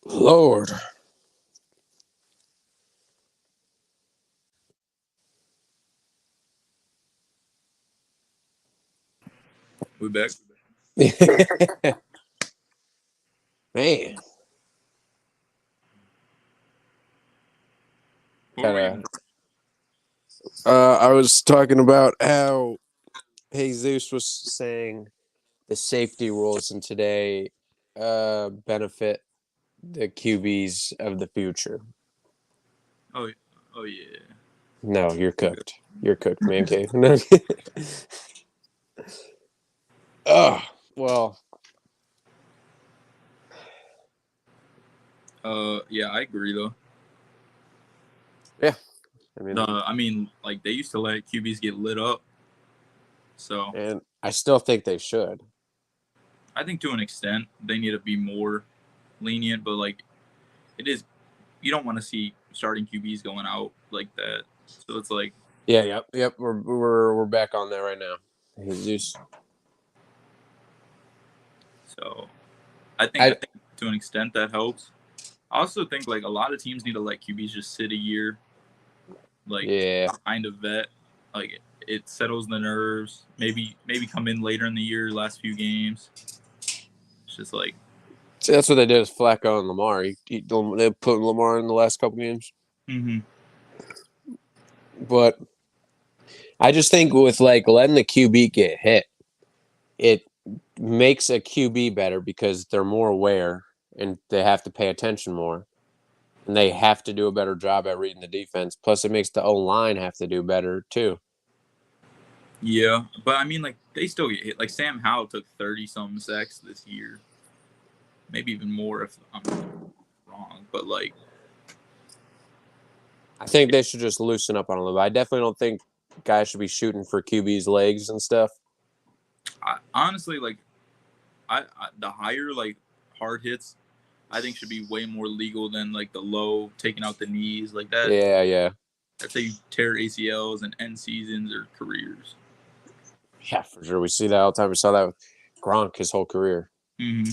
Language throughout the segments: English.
Lord. We back. Man. What were Kinda, you? I was talking about how Jesus was saying the safety rules in today benefit the QBs of the future. Oh, oh yeah. No, you're We good. cooked. You're cooked, man cave. Oh, well, Yeah, I agree though. yeah. I mean, I mean, like they used to let QBs get lit up, so and I still think they should. I think to an extent they need to be more lenient. But like, it is you don't want to see starting QBs going out like that. So it's like, Yeah, yep. We're back on that right now. Jesus. so I I think to an extent that helps. I also think like a lot of teams need to let QBs just sit a year, like yeah. kind of vet. Like it settles the nerves. Maybe come in later in the year, last few games. It's just like, See, that's what they did with Flacco and Lamar. They put Lamar in the last couple games, mm-hmm. but I just think with like letting the QB get hit, it makes a QB better because they're more aware and they have to pay attention more, and they have to do a better job at reading the defense. Plus, it makes the O line have to do better too. Yeah, but I mean, like they still get hit. Like Sam Howell took 30 something sacks this year, maybe even more if I'm wrong. But like, I think they should just loosen up on a little bit. I definitely don't think guys should be shooting for QB's legs and stuff. honestly, like the higher like hard hits, I think should be way more legal than like the low taking out the knees like that. Yeah. That's how you tear ACLs and end seasons or careers. Yeah, for sure. We see that all the time. We saw that with Gronk his whole career. Mm-hmm.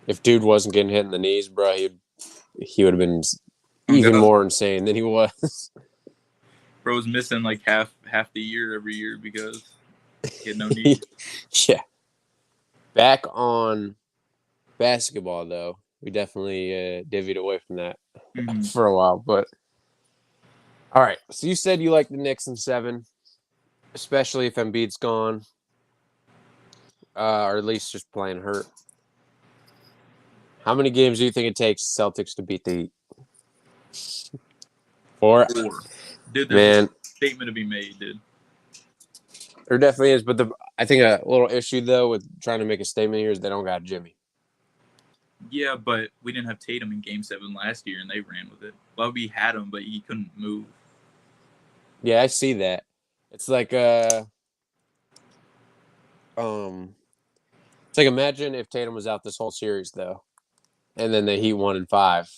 If dude wasn't getting hit in the knees, bro, he would have been Oh even God, more insane than he was. bro's missing like half the year every year because he had no knees. Yeah. Back on basketball, though, we definitely divvied away from that Mm-hmm. for a while. But all right, so you said you like the Knicks in 7, especially if Embiid's gone, or at least just playing hurt. How many games do you think it takes Celtics to beat the Heat? 4, Or, dude, there's a man. statement to be made, dude. There definitely is, but I think a little issue though with trying to make a statement here is they don't got Jimmy. Yeah, but we didn't have Tatum in Game 7 last year, and they ran with it. Well, we had him, but he couldn't move. Yeah, I see that. It's like um it's like imagine if Tatum was out this whole series though, and then the Heat won in 5.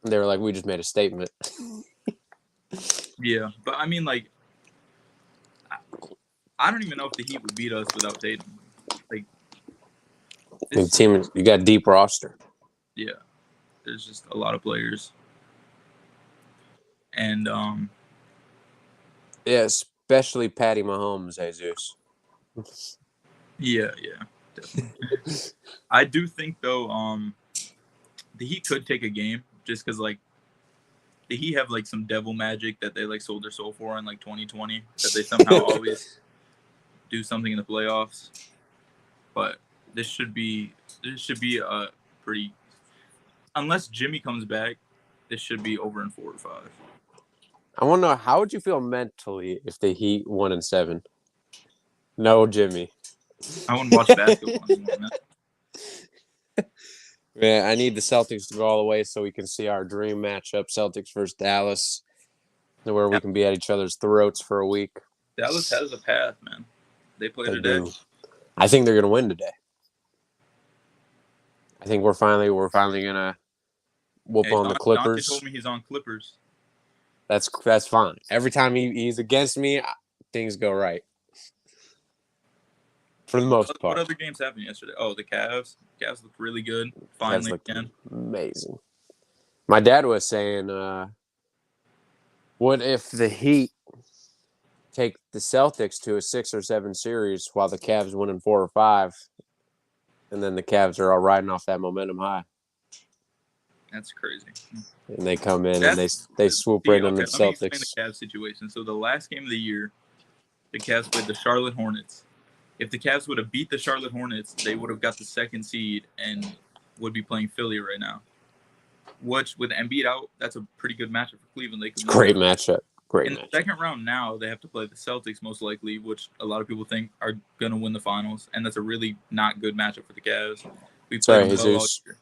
They were like, we just made a statement. Yeah, but I mean, like, I don't even know if the Heat would beat us without Tatum. Like, The this, team, you got a deep roster. yeah, there's just a lot of players. And, Yeah, especially Patty Mahomes, Jesus. yeah, definitely. I do think, though, the Heat could take a game just because, like, the Heat have, like, some devil magic that they, like, sold their soul for in, like, 2020 that they somehow always do something in the playoffs. But this should be this should be a pretty, unless Jimmy comes back, this should be over in 4 or 5. I want to know how would you feel mentally if the Heat won in 7? No Jimmy. I wouldn't watch basketball anymore, man. Man, I need the Celtics to go all the way so we can see our dream matchup, Celtics versus Dallas, where we can be at each other's throats for a week. Dallas has a path, man. They play They today. do. I think they're gonna win today. I think we're finally gonna whoop Hey, on the Dante told Clippers. me he's on Clippers. That's fine. Every time he's against me, things go right. for the most What part. other games happened yesterday? Oh, the Cavs. Cavs looked really good. Cavs Finally looked again. amazing. My dad was saying, what if the Heat take the Celtics to a 6 or 7 series while the Cavs win in 4 or 5, and then the Cavs are all riding off that momentum high, That's crazy. and they come in and That's they swoop see. right on the Okay, let me explain the Celtics. Cavs situation. So the last game of the year, the Cavs played the Charlotte Hornets. If the Cavs would have beat the Charlotte Hornets, they would have got the 2nd seed and would be playing Philly right now. Which, with Embiid out, that's a pretty good matchup for Cleveland. They could win Great that. matchup. Great In the matchup. second round now, they have to play the Celtics most likely, which a lot of people think are going to win the finals. And that's a really not good matchup for the Cavs. We played Sorry, them well all Jesus. year.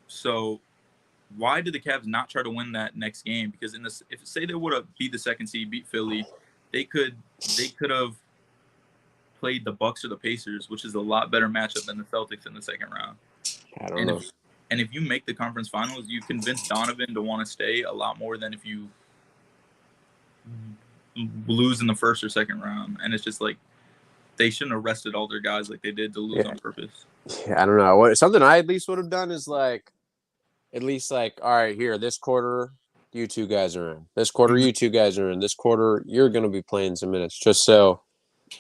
So why did the Cavs not try to win that next game? Because if say they would have beat the 2nd seed, beat Philly, they could have played the Bucks or the Pacers, which is a lot better matchup than the Celtics in the second round. I don't And know. if you make the conference finals, you convince Donovan to want to stay a lot more than if you lose in the first or second round. And it's just like they shouldn't have rested all their guys like they did to lose on purpose. Yeah, I don't know. Something I at least would have done is like, at least like, all right, here, this quarter, you two guys are in. This quarter, you two guys are in. This quarter, you're going to be playing some minutes, just so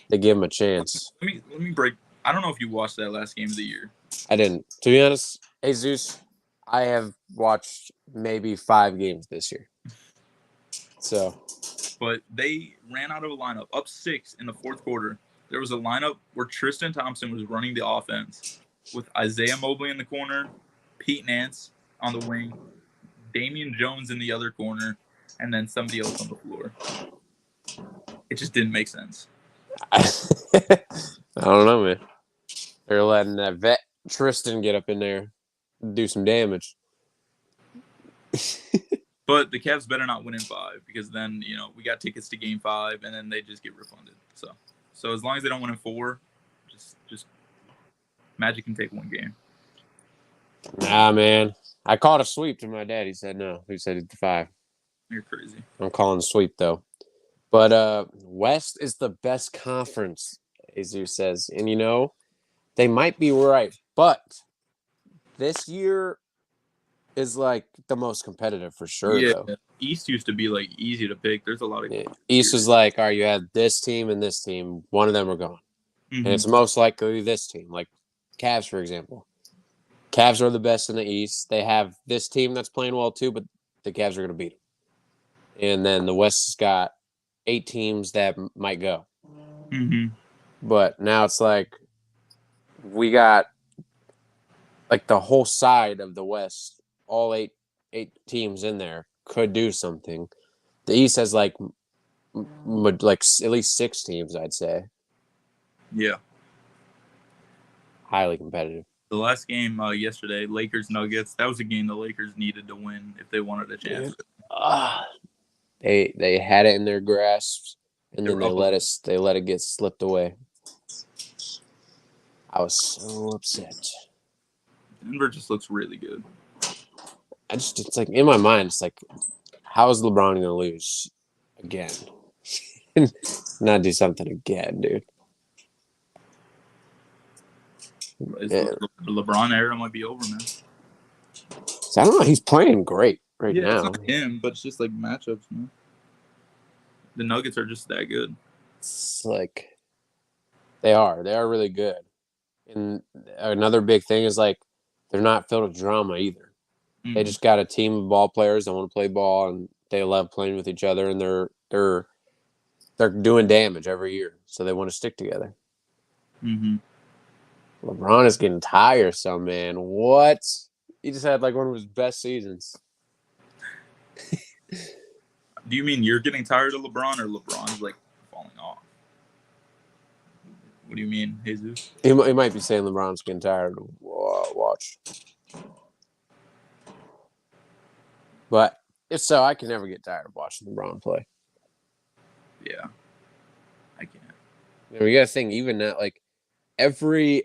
they give them a chance. Let me break. I don't know if you watched that last game of the year. I didn't. To be honest, Jesus, I have watched maybe 5 games this year. So, but they ran out of a lineup up 6 in the 4th quarter. There was a lineup where Tristan Thompson was running the offense with Isaiah Mobley in the corner, Pete Nance on the wing, Damian Jones in the other corner, and then somebody else on the floor. It just didn't make sense. I don't know, man. They're letting that vet Tristan get up in there, do some damage. But the Cavs better not win in 5 because then, we got tickets to game 5 and then they just get refunded. So as long as they don't win in 4, just Magic can take 1 game. Nah, man. I called a sweep to my dad. He said no. He said it's 5. You're crazy. I'm calling a sweep though. But West is the best conference, Jesus says. And they might be right, but this year is like the most competitive for sure, though. East used to be like easy to pick. There's a lot of East is like, all right, you had this team and this team. One of them are gone. And it's most likely this team, like Cavs, for example. Cavs are the best in the East. They have this team that's playing well too, but the Cavs are going to beat them. And then the West has got 8 teams that might go. But now it's like we got like the whole side of the West, all eight teams in there could do something. The East has like at least 6 teams, I'd say. Yeah. Highly competitive. The last game yesterday, Lakers Nuggets. That was a game the Lakers needed to win if they wanted a chance. They had it in their grasp, and then they let it get slipped away. I was so upset. Denver just looks really good. It's like in my mind, it's like, how is LeBron gonna lose again? Not do something again, dude. LeBron era might be over, man. So I don't know. He's playing great now. It's not him, but it's just like matchups, man. The Nuggets are just that good. It's like they are really good. And another big thing is like they're not filled with drama either. They just got a team of ball players that want to play ball and they love playing with each other, and they're doing damage every year, so they want to stick together. LeBron is getting tiresome, man. What? He just had like one of his best seasons. Do you mean you're getting tired of LeBron, or LeBron's like falling off? What do you mean, Jesus? He might be saying LeBron's getting tired of watch. But if so, I can never get tired of watching LeBron play. Yeah, I can't. We got to think, even now, like every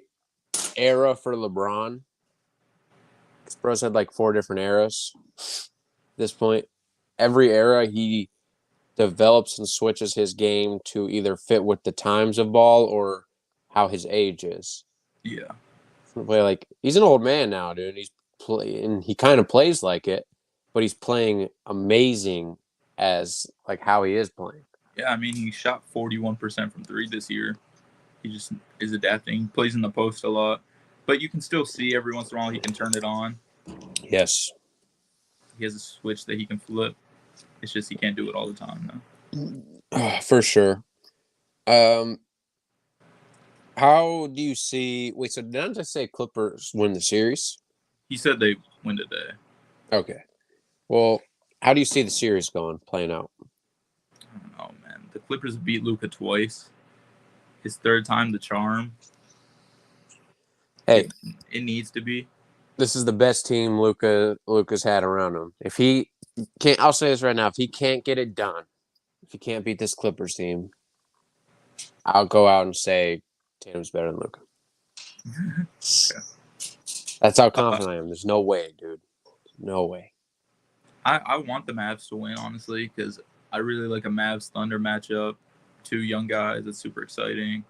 era for LeBron, because Bro's had like 4 different eras at this point. Every era, he develops and switches his game to either fit with the times of ball or how his age is. Yeah. Like he's an old man now, dude. He kind of plays like it, but he's playing amazing as like how he is playing. Yeah, I mean, he shot 41% from three this year. He just is adapting. He plays in the post a lot, but you can still see every once in a while he can turn it on. Yes, He has a switch that he can flip. It's just he can't do it all the time though. for sure. Um, how do you see? Wait, so did I just say Clippers win the series? He said they win today. Okay. Well, how do you see the series playing out? I don't know, man. The Clippers beat Luka twice. His third time the charm. Hey, It needs to be. this is the best team Luka's had around him. If he can't, I'll say this right now: if he can't get it done, if he can't beat this Clippers team, I'll go out and say Tatum's better than Luka. Okay. That's how confident I am. There's no way, dude. No way. I want the Mavs to win, honestly, because I really like a Mavs Thunder matchup. Two young guys. It's super exciting.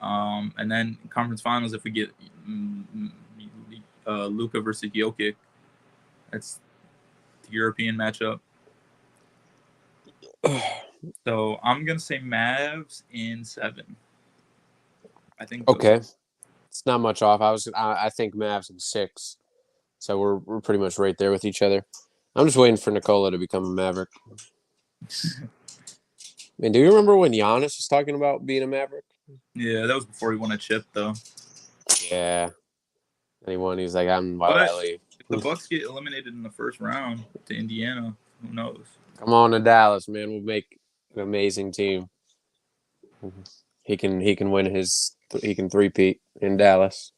And then conference finals, if we get Luka versus Jokic, that's the European matchup. So I'm gonna say Mavs in 7. I think. Okay, it's not much off. I think Mavs in 6, so we're pretty much right there with each other. I'm just waiting for Nikola to become a Maverick. I mean, do you remember when Giannis was talking about being a Maverick? Yeah, that was before he won a chip, though. Yeah, and he won. He's like, why would But I leave? if the Bucks get eliminated in the first round to Indiana, who knows? Come on to Dallas, man. We'll make an amazing team. He can win he can three-peat in Dallas.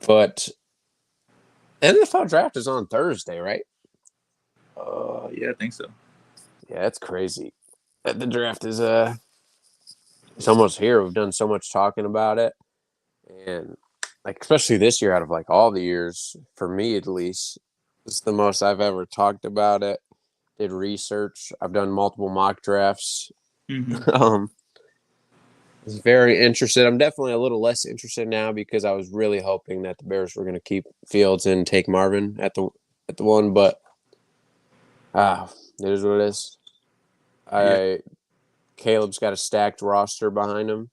But NFL draft is on Thursday, right? Yeah, I think so. Yeah, it's crazy. The draft is it's almost here. We've done so much talking about it, and like especially this year, out of like all the years, for me at least, it's the most I've ever talked about it. Did research. I've done multiple mock drafts. Mm-hmm. I was very interested. I'm definitely a little less interested now because I was really hoping that the Bears were going to keep Fields and take Marvin at the one, but it is what it is. Yeah, Caleb's got a stacked roster behind him,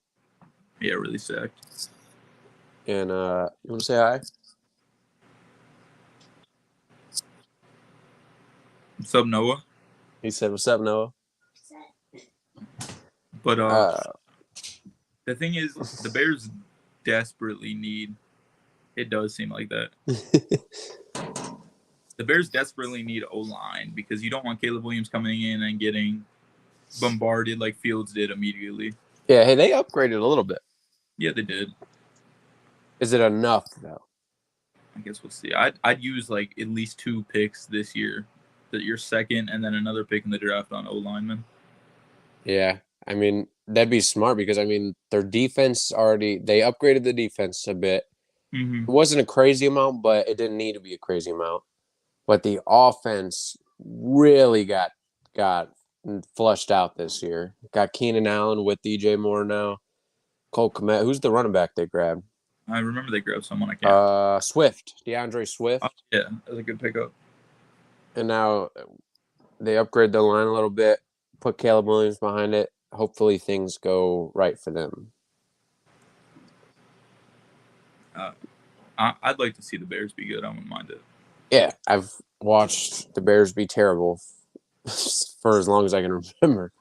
yeah, really stacked. and you want to say hi? What's up, Noah? He said, "What's up, Noah?" But Uh, the thing is, the Bears desperately need. It does seem like that. The Bears desperately need O-line because you don't want Caleb Williams coming in and getting bombarded like Fields did immediately. yeah, hey, they upgraded a little bit. Yeah, they did. Is it enough though? I guess we'll see. I'd use like at least 2 picks this year. That your second and then another pick in the draft on O lineman. Yeah, I mean that'd be smart because I mean their defense they upgraded the defense a bit. Mm-hmm. It wasn't a crazy amount, but it didn't need to be a crazy amount. But the offense really got flushed out this year. Got Keenan Allen with DJ Moore now. Cole Kmet. Who's the running back they grabbed? I remember they grabbed someone. I can't. Swift, DeAndre Swift. Oh, yeah, that was a good pickup. And now they upgrade the line a little bit, put Caleb Williams behind it. Hopefully things go right for them. I'd like to see the Bears be good. I wouldn't mind it. Yeah, I've watched the Bears be terrible for as long as I can remember.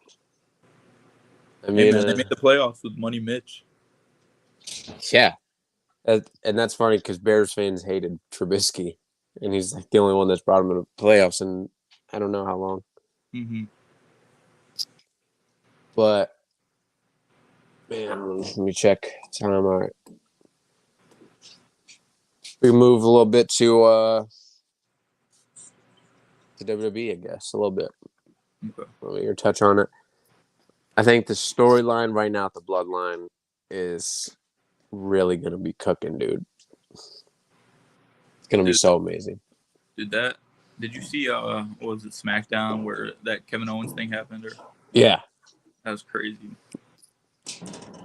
I Hey mean, man, they made the playoffs with Money Mitch. yeah, and that's funny because Bears fans hated Trubisky, and he's like the only one that's brought him to the playoffs in I don't know how long. Mm-hmm. But man, let me check time. All right, we can move a little bit to WWE, I guess, a little bit. Okay. Let me touch on it. I think the storyline right now at the Bloodline is really gonna be cooking, dude. It's gonna be Did, so amazing. did that Did you see what was it, SmackDown, where that Kevin Owens thing happened? Or Yeah, that was crazy.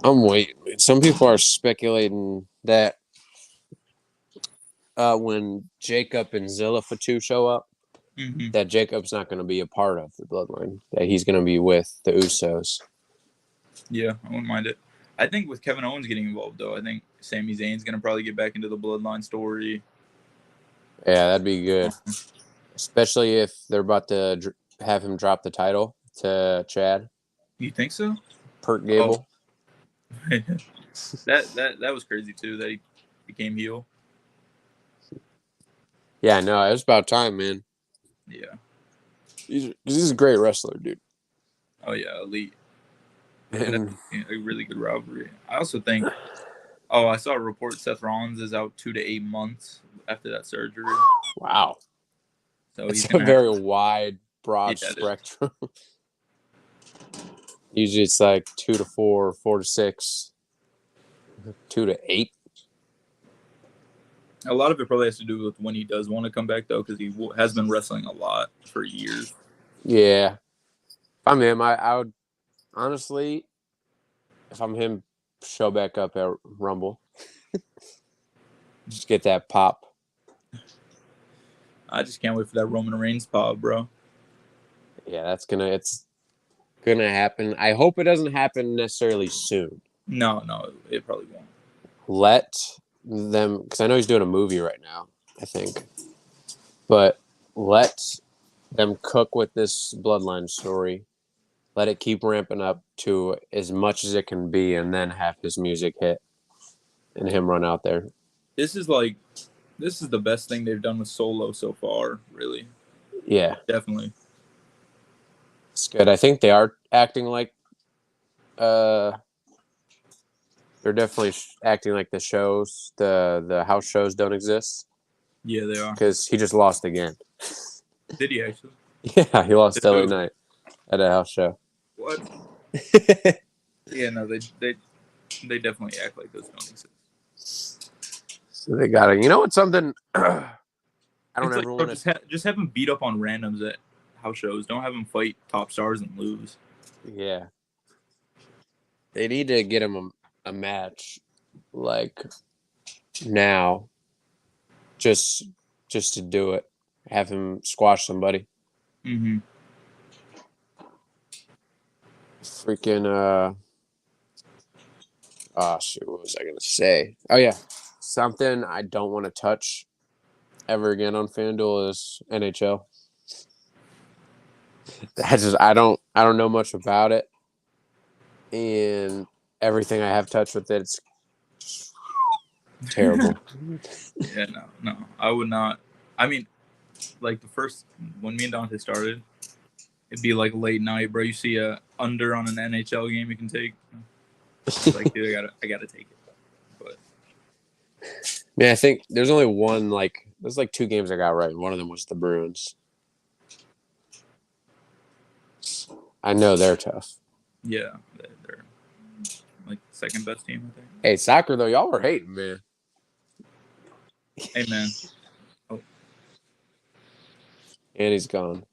I'm waiting. Some people are speculating that when Jacob and Zilla Fatu show up, Mm-hmm. that Jacob's not going to be a part of the bloodline. That he's going to be with the Usos. Yeah, I wouldn't mind it. I think with Kevin Owens getting involved, though, I think Sami Zayn's gonna probably get back into the Bloodline story. Yeah, that'd be good. Especially if they're about to have him drop the title to Chad You think so? Perk Oh, Gable. that was crazy too. That he became heel. Yeah, no, it was about time, man. Yeah. He's a great wrestler, dude. Oh yeah, elite. And And a really good rivalry. I also think. Oh, I saw a report Seth Rollins is out 2 to 8 months after that surgery, wow, so he's it's a gonna have very to. wide, Yeah, broad it is. spectrum. Usually it's like 2 to 4, 4 to 6, 2 to 8. A lot of it probably has to do with when he does want to come back, though, because he has been wrestling a lot for years. Yeah, if I'm him, I would honestly, if I'm him, show back up at Rumble. Just get that pop. I just can't wait for that Roman Reigns pop, bro. Yeah, it's gonna happen. I hope it doesn't happen necessarily soon. No, it probably won't. Let them, because I know he's doing a movie right now, I think, but let them cook with this bloodline story. Let it keep ramping up to as much as it can be, and then have his music hit and him run out there. This is like, this is the best thing they've done with Solo so far, really. Yeah, Definitely. it's good. I think they are acting like uh they're definitely acting like the house shows don't exist, Yeah, they are. because he just lost again. Did he actually? Yeah, he lost To LA who? Knight at a house show. What? Yeah, no, they definitely act like those don't exist. So they got to, what's something I don't It's like, ever bro, want to. just have him beat up on randoms at house shows. Don't have him fight top stars and lose. Yeah, they need to get him a match like now, just just to do it. Have him squash somebody. Mm-hmm. Freaking oh shoot, what was I gonna say? Oh yeah, something I don't want to touch ever again on FanDuel is NHL. I don't know much about it, and everything I have touched with it's terrible. Yeah, no, I would not. I mean, like the first when me and Dante started, it'd be like late night, bro. You see a under on an NHL game you can take. It's like, dude, I gotta take it. But Man, I think there's only one there's like 2 games I got right, and one of them was the Bruins. I know they're tough. yeah, they're like second best team, I think. Hey, soccer though, y'all were hating, man. Hey man, oh, And he's gone.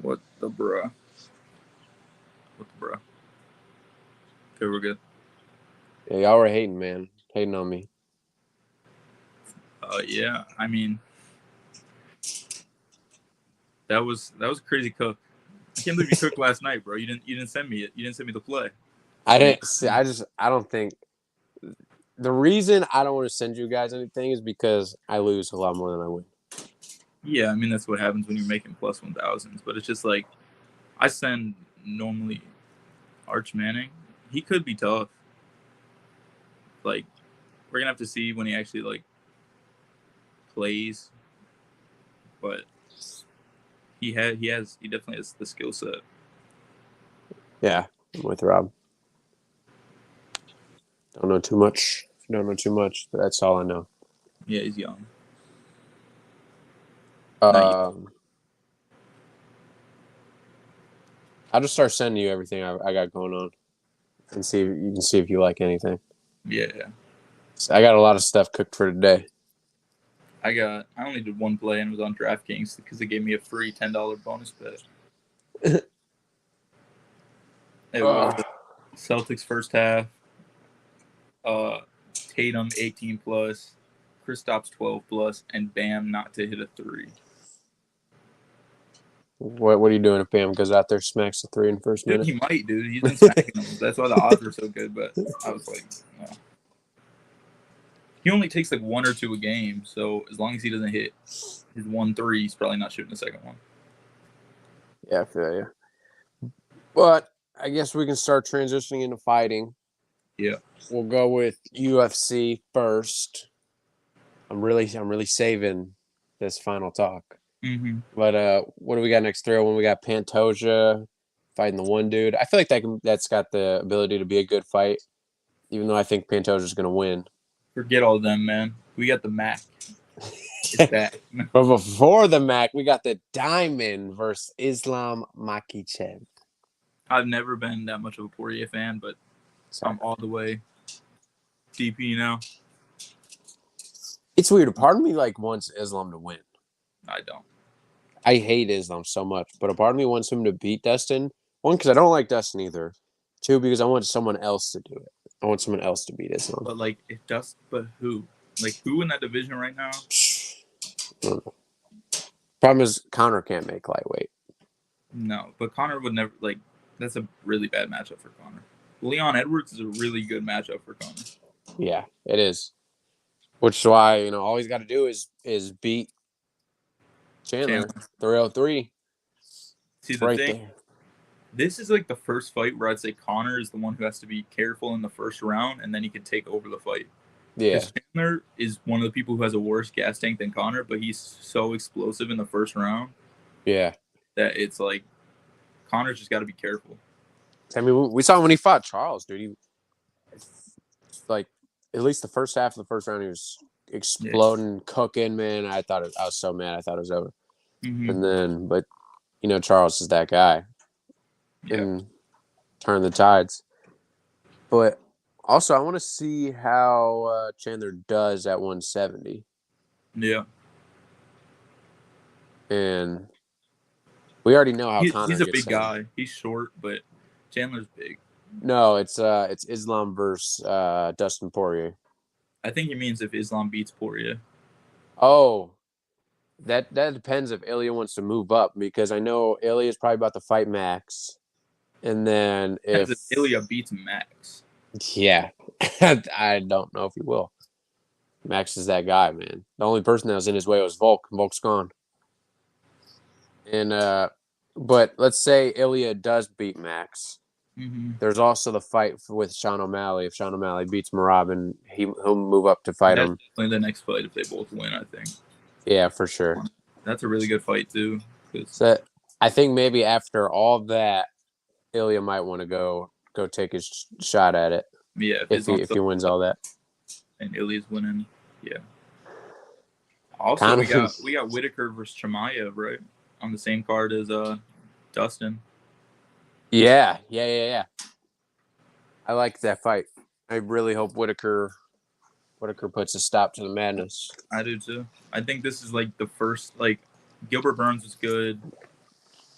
what the bruh? What the bruh? Okay, we're good. Yeah, y'all were hating, man. Hating on me. Yeah, I mean that was a crazy cook. I can't believe you cooked last night, bro. You didn't send me it. You didn't send me the play. I So didn't see. I don't think the reason I don't want to send you guys anything is because I lose a lot more than I win. yeah, I mean that's what happens when you're making plus 1000s. But it's just like I send normally Arch Manning. He could be tough. Like we're gonna have to see when he actually like plays. But he definitely has the skill set. Yeah, I'm with Rob. Don't know too much. Don't know too much, but that's all I know. Yeah, he's young. Not yet. Um, I'll just start sending you everything I got going on, and see you can see if you like anything. Yeah. So I got a lot of stuff cooked for today. I only did one play and it was on DraftKings because they gave me a free $10 bonus bet. It was Oh, Celtics first half. Uh, Tatum 18 plus, Kristaps 12 plus, and Bam not to hit a three. what are you doing if Bam goes out there, smacks the three in the first Dude, minute? he might, dude. He's been smacking them. That's why the odds are so good. But I was like, no. He only takes like one or two a game, so as long as he doesn't hit his 1-3, he's probably not shooting the second one. Yeah, I feel you. But I guess we can start transitioning into fighting. Yeah. We'll go with UFC first. I'm really saving this final talk. Mm-hmm. But what do we got next? 301, we got Pantoja fighting the one dude. I feel like that's got the ability to be a good fight, even though I think Pantoja's going to win. Forget all of them, man. We got the Mac. It's But back. before the Mac, we got the Diamond versus Islam Makhachev. I've never been that much of a Poirier fan, but I'm all the way DP now. It's weird. A part of me wants Islam to win. I don't. I hate Islam so much, but a part of me wants him to beat Dustin. One, because I don't like Dustin either. Two, because I want someone else to do it. I want someone else to beat Islam. But like, but who? Like, who in that division right now? Problem is, Conor can't make lightweight. No, but Conor would never like. That's a really bad matchup for Conor. Leon Edwards is a really good matchup for Conor. Yeah, it is. Which is why all he's got to do is beat Chandler 303. See, It's the right thing, there. this is like the first fight where I'd say Conor is the one who has to be careful in the first round, and then he can take over the fight. Yeah, Because Chandler is one of the people who has a worse gas tank than Conor, but he's so explosive in the first round yeah. that it's like Conor's just got to be careful. I mean, we saw him when he fought Charles, dude. He like at least the first half of the first round, he was exploding, cooking. Man, I was so mad. I thought it was over. Mm-hmm. And then, but Charles is that guy, and turn the tides. But also, I want to see how Chandler does at 170. Yeah. And we already know how Conor He's a gets big down. guy. He's short, but Chandler's big. No, it's Islam versus Dustin Poirier. I think he means if Islam beats Poirier. Oh, that depends if Ilya wants to move up, because I know Ilya is probably about to fight Max, and then Depends if if Ilya beats Max. yeah, I don't know if he will. Max is that guy, man. The only person that was in his way was Volk. Volk's gone. And but let's say Ilya does beat Max. Mm-hmm. There's also the fight with Sean O'Malley. If Sean O'Malley beats Marab, and he'll move up to fight That's him. definitely the next fight if they both win, I think. Yeah, for sure. That's a really good fight too. So I think maybe after all that, Ilya might want to go take his shot at it. Yeah, if he wins all that. And Ilya's winning. Yeah. Also, Conor, we got Whitaker versus Chimaev, right? On the same card as Dustin. Yeah. I like that fight. I really hope Whitaker puts a stop to the madness. I do too. I think this is like the first, like, Gilbert Burns was good,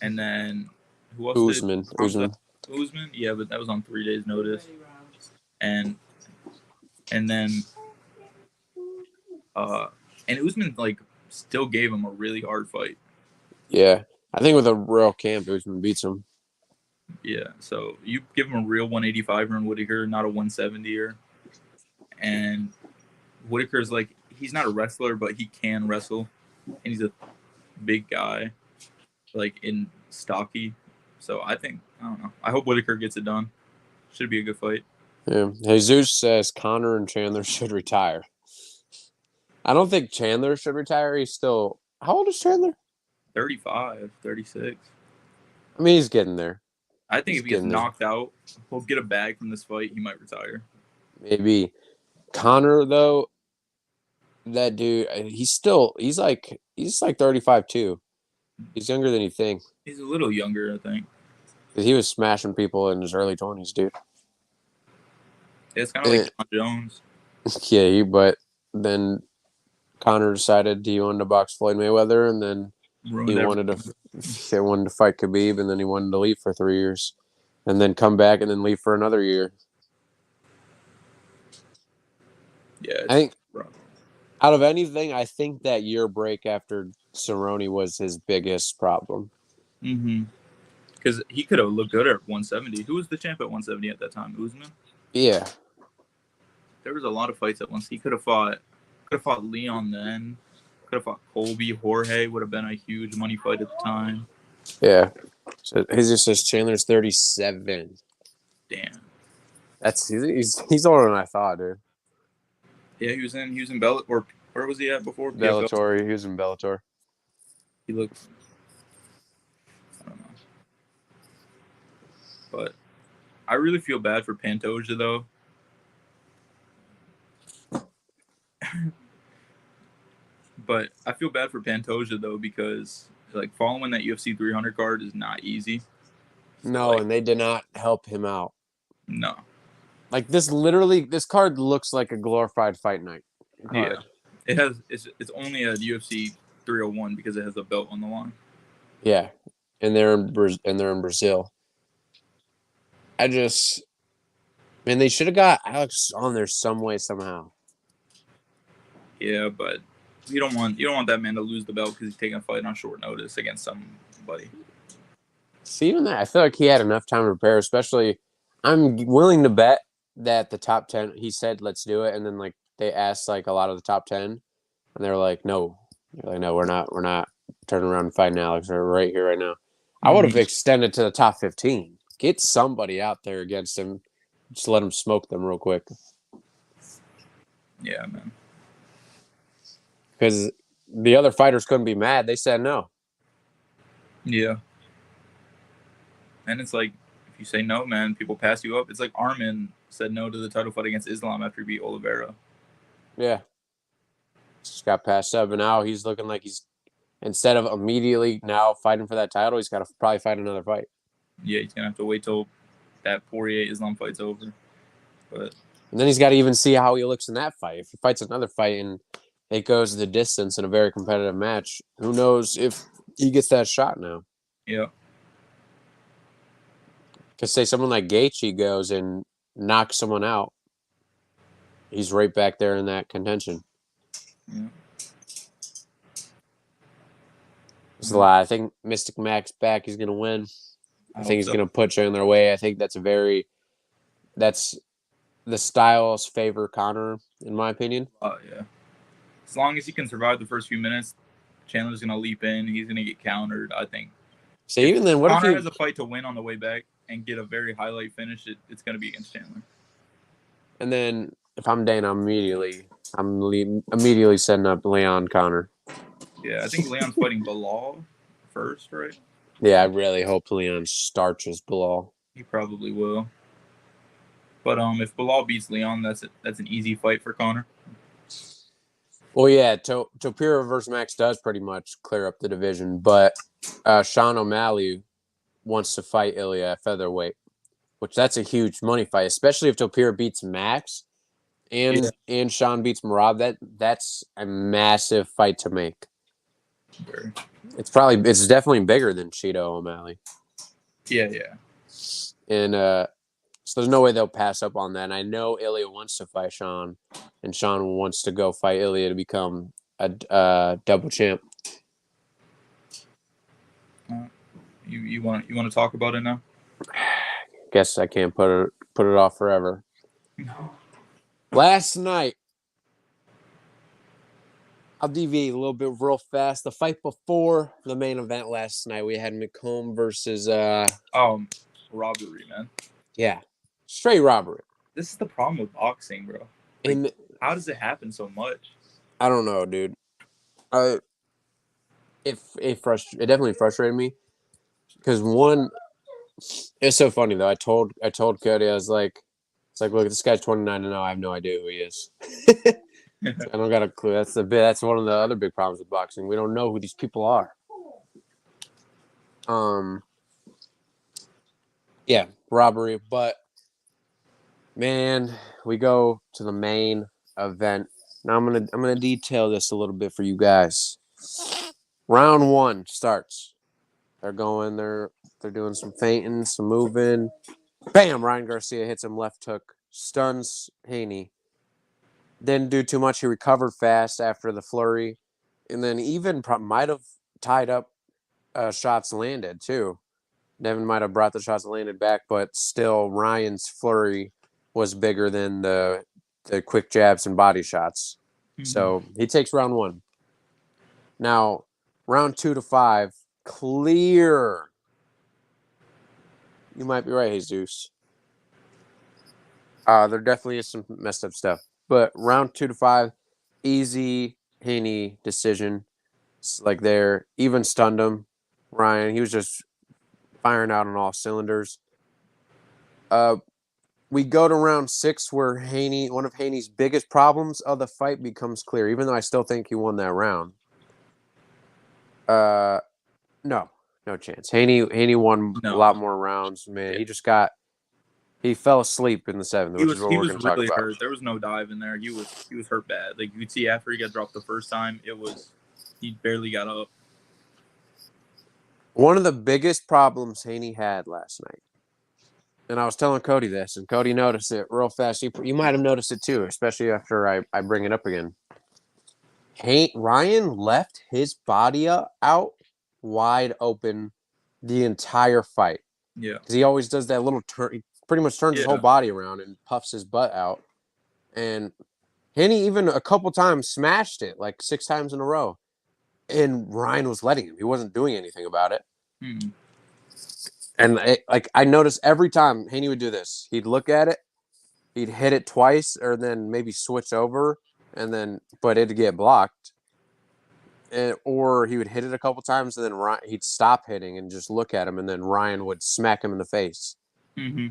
and then who else Usman. did Usman? Yeah, but that was on 3 days' notice, and then and Usman like still gave him a really hard fight. Yeah, I think with a real camp, Usman beats him. Yeah, so you give him a real 185er in Whitaker, not a 170er, and Whitaker's like, he's not a wrestler, but he can wrestle, and he's a big guy, like in stocky. So I don't know. I hope Whitaker gets it done. Should be a good fight. Yeah. Jesus says Conor and Chandler should retire. I don't think Chandler should retire. He's still, how old is Chandler? 35, 36. I mean, he's getting there. I think if he gets knocked out, he'll get a bag from this fight. He might retire. Maybe. Conor, though, that dude, he's like 35 too. He's younger than you think. He's a little younger, I think. He was smashing people in his early 20s, dude. It's kind of like John Jones. Yeah, but then Connor decided he wanted to box Floyd Mayweather, and then Ruined he everything. wanted to fight Khabib, and then he wanted to leave for 3 years, and then come back and then leave for another year. Yeah, I it's think rough. out of anything, I think that year break after Cerrone was his biggest problem. Because he could have looked good at 170. Who was the champ at 170 at that time? Usman. Yeah, There was a lot of fights at once. He could have fought. Could have fought Leon then. Could have fought Colby. Jorge would have been a huge money fight at the time. yeah. So his just says Chandler's 37. Damn. That's he's older than I thought, dude. Yeah, he was in Bell, or where was he at before PFL? Bellator, he was in Bellator. He looked, I don't know, but I really feel bad for Pantoja though. But I feel bad for Pantoja though because like following that UFC 300 card is not easy. So No, like, and they did not help him out. no, Like this card looks like a glorified fight night yeah, card. it's only a UFC 301 because it has a belt on the line. Yeah, and they're in Brazil. I just, man, they should have got Alex on there some way somehow. Yeah, but you don't want that man to lose the belt because he's taking a fight on short notice against somebody. See, even that, I feel like he had enough time to prepare. Especially, I'm willing to bet that the top 10. He said, "Let's do it," and then like they asked like a lot of the top 10, and they're like, "No, they're like, no, we're not turning around and fighting Alex. We're right here, right now." I would have extended to the top 15. Get somebody out there against him. Just let him smoke them real quick. Yeah, man. Because the other fighters couldn't be mad. They said no. Yeah. And it's like, if you say no, man, people pass you up. It's like Armin said no to the title fight against Islam after he beat Oliveira. Yeah. Just got passed up, and now he's looking like he's, instead of immediately now fighting for that title, he's got to probably fight another fight. Yeah, he's gonna have to wait till that Poirier Islam fight's over. But And then he's got to even see how he looks in that fight. If he fights another fight and it goes the distance in a very competitive match, who knows if he gets that shot now? yeah, Because say someone like Gaethje goes and knocks someone out, he's right back there in that contention. yeah. It's a lot. I think Mystic Max back. He's going to win. I I think hope he's so. going to put you in their way. I think that's the styles favor Connor, in my opinion. Yeah. As long as he can survive the first few minutes, Chandler's gonna leap in. He's gonna get countered. I think So if even then, what if Connor you, has a fight to win on the way back and get a very highlight finish, it's gonna be against Chandler. and then if I'm Dana, I'm immediately setting up Leon Connor. Yeah, I think Leon's fighting Bilal first, right? Yeah, I really hope Leon starches Bilal. He probably will. But if Bilal beats Leon, that's an easy fight for Connor. Well, yeah, Topira versus Max does pretty much clear up the division, but Sean O'Malley wants to fight Ilya at featherweight, which that's a huge money fight, especially if Topira beats Max Yeah. and Sean beats Marab. That's a massive fight to make. Sure. It's definitely bigger than Cheeto O'Malley, Yeah, yeah. and so there's no way they'll pass up on that. And I know Ilya wants to fight Sean, and Sean wants to go fight Ilya to become a double champ. You want to talk about it now? Guess I can't put it off forever. No. Last night, I'll deviate a little bit real fast. The fight before the main event last night, we had McComb versus Robbery, man. yeah, straight robbery. This is the problem with boxing, bro. Like, And how does it happen so much? I don't know, dude. It definitely frustrated me because one, it's so funny though. I told Cody, I was like, it's like, look, this guy's 29-0. I have no idea who he is. I don't got a clue. That's one of the other big problems with boxing. We don't know who these people are. Yeah, robbery. But man, we go to the main event Now I'm gonna detail this a little bit for you guys. Round 1 starts. They're going. They're doing some feinting, some moving. Bam! Ryan Garcia hits him left hook, stuns Haney. Didn't do too much. He recovered fast after the flurry, and then even might have tied up shots landed too. Devin might have brought the shots landed back, but still Ryan's flurry was bigger than the quick jabs and body shots. So he takes round 1. Now, round 2 to 5, clear. You might be right, Jesus. There definitely is some messed up stuff. But round 2 to 5, easy Haney decision. It's like there, even stunned him. Ryan, he was just firing out on all cylinders. We go to round 6 where Haney, one of Haney's biggest problems of the fight becomes clear, even though I still think he won that round. No chance. Haney won a lot more rounds, man. Yeah. He fell asleep in the 7th, which is what He we're was going to talk really about. hurt. There was no dive in there. He was hurt bad. Like you could see after he got dropped the first time, he barely got up. One of the biggest problems Haney had last night, and I was telling Cody this, and Cody noticed it real fast. You might have noticed it too, especially after I bring it up again. Ryan left his body out wide open the entire fight. Yeah. Because he always does that little turn. He pretty much turns his whole body around and puffs his butt out. And Haney even a couple times smashed it, like 6 times in a row. And Ryan was letting him. He wasn't doing anything about it. And I noticed every time Haney would do this, he'd look at it, he'd hit it twice, or then maybe switch over, but it'd get blocked. Or he would hit it a couple times, and then he'd stop hitting and just look at him, and then Ryan would smack him in the face.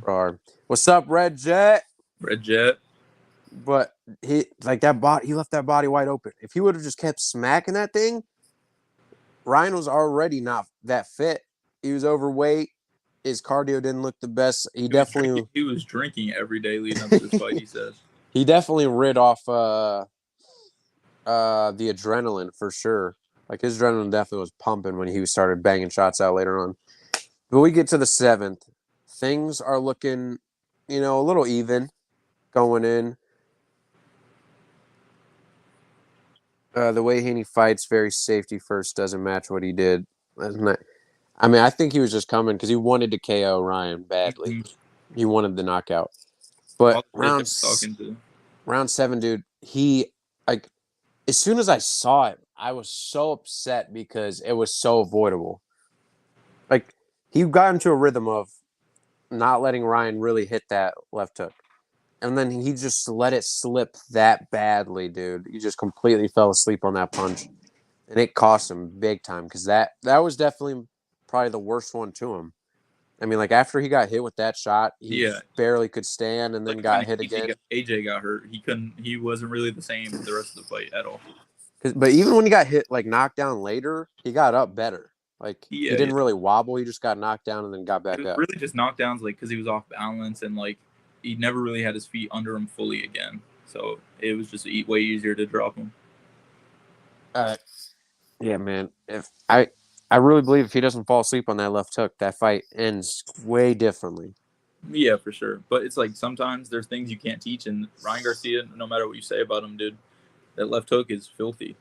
Or, what's up, Red Jet? Red Jet. But he left that body wide open. If he would have just kept smacking that thing, Ryan was already not that fit. He was overweight. His cardio didn't look the best. He was drinking every day leading up to this fight. He says he definitely rid off the adrenaline for sure. Like his adrenaline definitely was pumping when he started banging shots out later on. But we get to the 7th. Things are looking, a little even going in. The way Haney fights, very safety first, doesn't match what he did. I think he was just coming because he wanted to KO Ryan badly. He wanted the knockout. But round 7, dude, he as soon as I saw it, I was so upset because it was so avoidable. Like he got into a rhythm of not letting Ryan really hit that left hook. And then he just let it slip that badly, dude. He just completely fell asleep on that punch. And it cost him big time because that was definitely probably the worst one to him. I mean, like after he got hit with that shot, he barely could stand and then got hit again. AJ got hurt. He wasn't really the same the rest of the fight at all. But even when he got hit, like knocked down later, he got up better. Like he didn't really wobble. He just got knocked down and then got back up. Really just knockdowns, like because he was off balance and like he never really had his feet under him fully again. So it was just way easier to drop him. Yeah, man. If I really believe if he doesn't fall asleep on that left hook, that fight ends way differently. Yeah, for sure. But it's like sometimes there's things you can't teach, and Ryan Garcia, no matter what you say about him, dude, that left hook is filthy.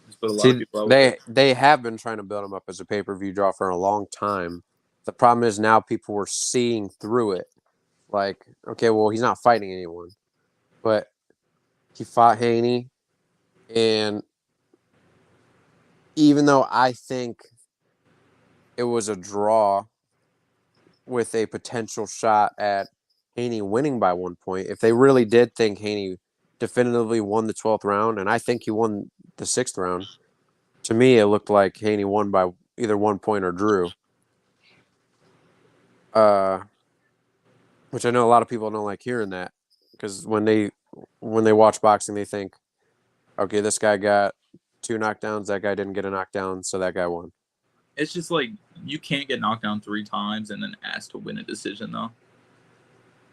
Just put a lot of people out. They have been trying to build him up as a pay-per-view draw for a long time. The problem is now people were seeing through it. Like, okay, well, he's not fighting anyone. But he fought Haney, and even though I think it was a draw with a potential shot at Haney winning by 1 point, if they really did think Haney definitively won the 12th round, and I think he won the 6th round, to me it looked like Haney won by either 1 point or drew. Which I know a lot of people don't like hearing that because when they watch boxing, they think, okay, this guy got 2 knockdowns, that guy didn't get a knockdown, so that guy won. It's just like you can't get knocked down 3 times and then asked to win a decision, though.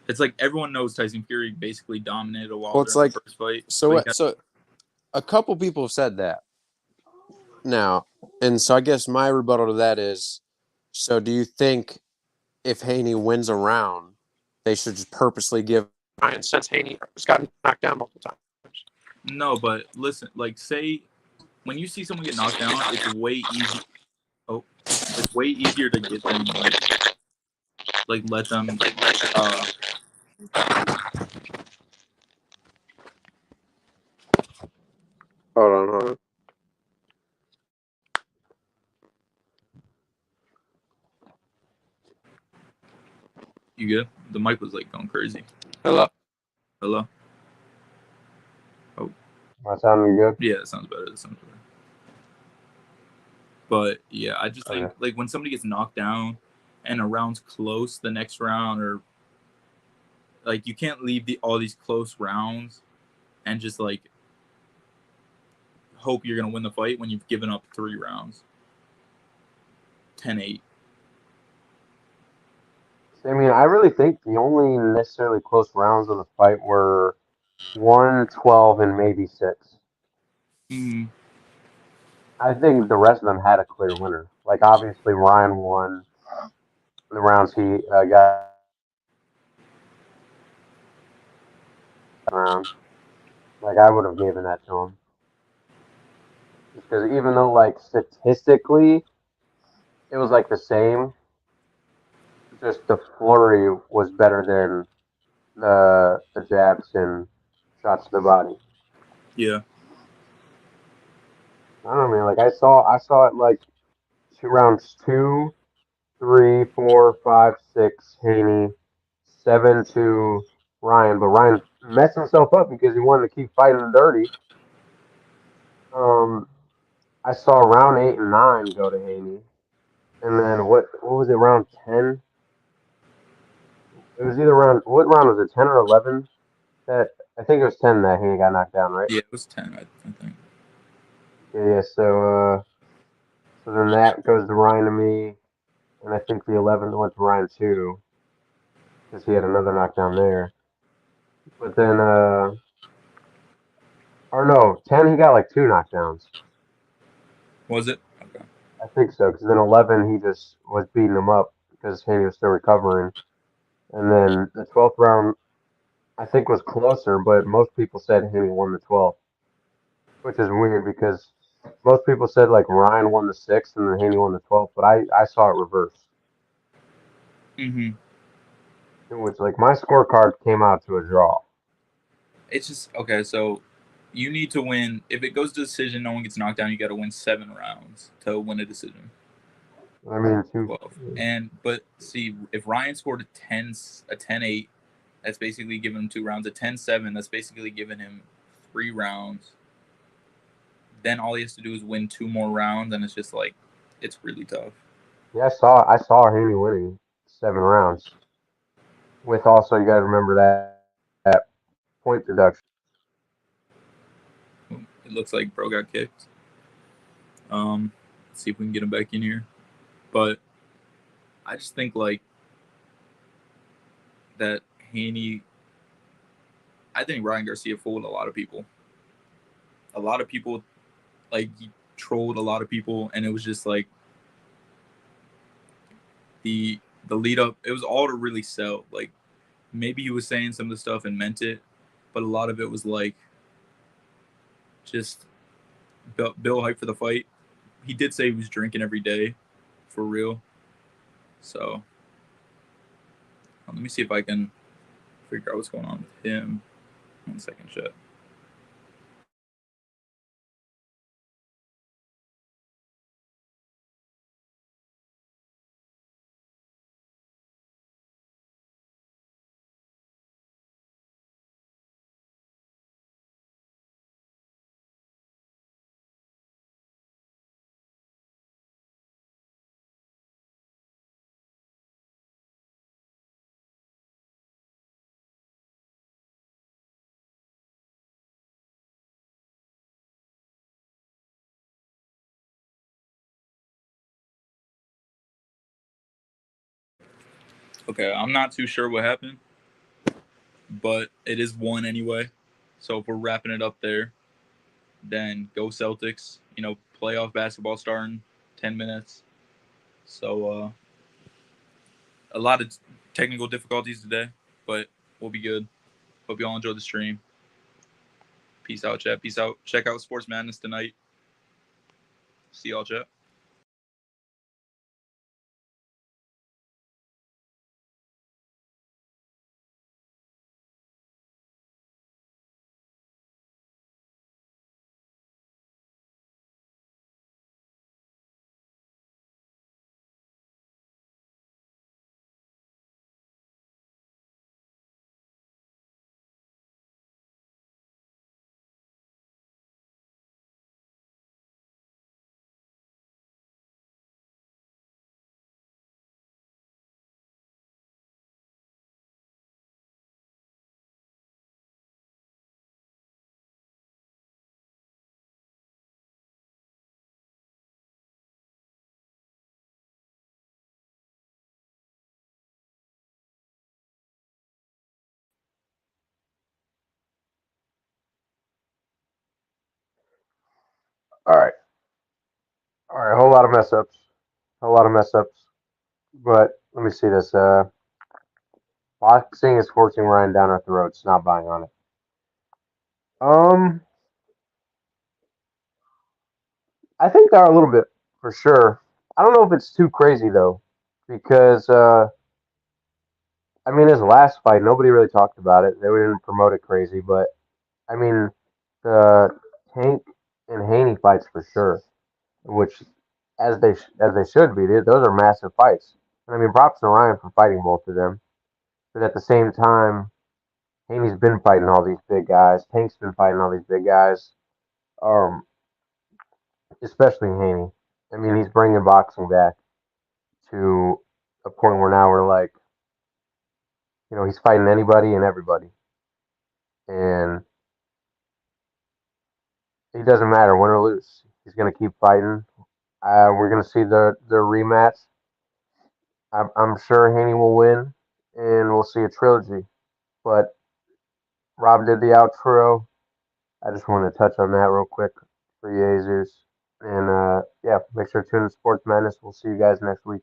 It's like everyone knows Tyson Fury basically dominated Wilder in the first fight. So A couple people have said that now, and so I guess my rebuttal to that is: so do you think if Haney wins a round, they should just purposely give Ryan since Haney has gotten knocked down multiple times? No, but listen, like say when you see someone get knocked down, it's way easy. Oh, it's way easier to give them like let them. Uh, Hold on. you good? The mic was like going crazy. Hello. Hello. Oh, My sounding good? yeah, that sounds better. That sounds better. But yeah, I just think Okay. like when somebody gets knocked down and a round's close, the next round or like you can't leave all these close rounds and just like hope you're gonna win the fight when you've given up 3 rounds. 10-8. I mean, I really think the only necessarily close rounds of the fight were 1, 12, and maybe 6. Mm-hmm. I think the rest of them had a clear winner. Like, obviously, Ryan won the rounds he got round. Like, I would have given that to him. Just because even though, like, statistically, it was, like, the same, just the flurry was better than the jabs and shots to the body. Yeah. I don't know, man. Like, I saw it, like, rounds 2, 3, 4, 5, 6, Haney, 7 to Ryan, but Ryan messed himself up because he wanted to keep fighting dirty. Um, I saw round 8 and 9 go to Haney, and then what was it? Round 10? It was either round what round was it? 10 or 11? That I think it was 10 that Haney got knocked down, right? Yeah, it was 10, I think. Yeah. So then that goes to Ryan to me, and I think the 11th went to Ryan too because he had another knockdown there. But then or no, 10 he got like 2 knockdowns. Was it? Okay. I think so, because then 11 he just was beating him up because Haney was still recovering. And then the 12th round I think was closer, but most people said Haney won the 12th, which is weird because most people said like Ryan won the 6th and then Haney won the 12th, but I saw it reversed. Mm-hmm. It was like my scorecard came out to a draw. It's just okay. So you need to win. If it goes to decision, no one gets knocked down. You got to win 7 rounds to win a decision. I mean, 12. But see, if Ryan scored a 10-8, that's basically giving him 2 rounds. A 10-7, that's basically giving him 3 rounds. Then all he has to do is win 2 more rounds, and it's just like it's really tough. yeah, I saw Haney winning 7 rounds. With also you got to remember that point deduction. It looks like bro got kicked. Let's see if we can get him back in here. But I just think like that Haney. I think Ryan Garcia fooled a lot of people. A lot of people like he trolled a lot of people, and it was just like the lead up. It was all to really sell. Like maybe he was saying some of the stuff and meant it, but a lot of it was like just Bill hype for the fight. He did say he was drinking every day, for real. So let me see if I can figure out what's going on with him. 1 second, chat. Okay, I'm not too sure what happened, but it is 1 anyway. So if we're wrapping it up there, then go Celtics. Playoff basketball starting 10 minutes. So a lot of technical difficulties today, but we'll be good. Hope you all enjoy the stream. Peace out, chat. Peace out. Check out Sports Madness tonight. See y'all, chat. All right. All right. A whole lot of mess ups. A whole lot of mess ups. But let me see this. Boxing is forcing Ryan down our throats. Not buying on it. Um, I think there are a little bit for sure. I don't know if it's too crazy though, because I mean his last fight nobody really talked about it. They didn't promote it crazy, but I mean the Tank and Haney fights for sure, which as they should be. Those are massive fights. And I mean props to Ryan for fighting both of them, but at the same time, Haney's been fighting all these big guys. Tank's been fighting all these big guys. Um, especially Haney. I mean he's bringing boxing back to a point where now we're like, he's fighting anybody and everybody, and it doesn't matter win or lose. He's gonna keep fighting. We're gonna see the rematch. I'm sure Haney will win, and we'll see a trilogy. But Rob did the outro. I just wanted to touch on that real quick for you, Jesus. And yeah, make sure to tune in to Sports Madness. We'll see you guys next week.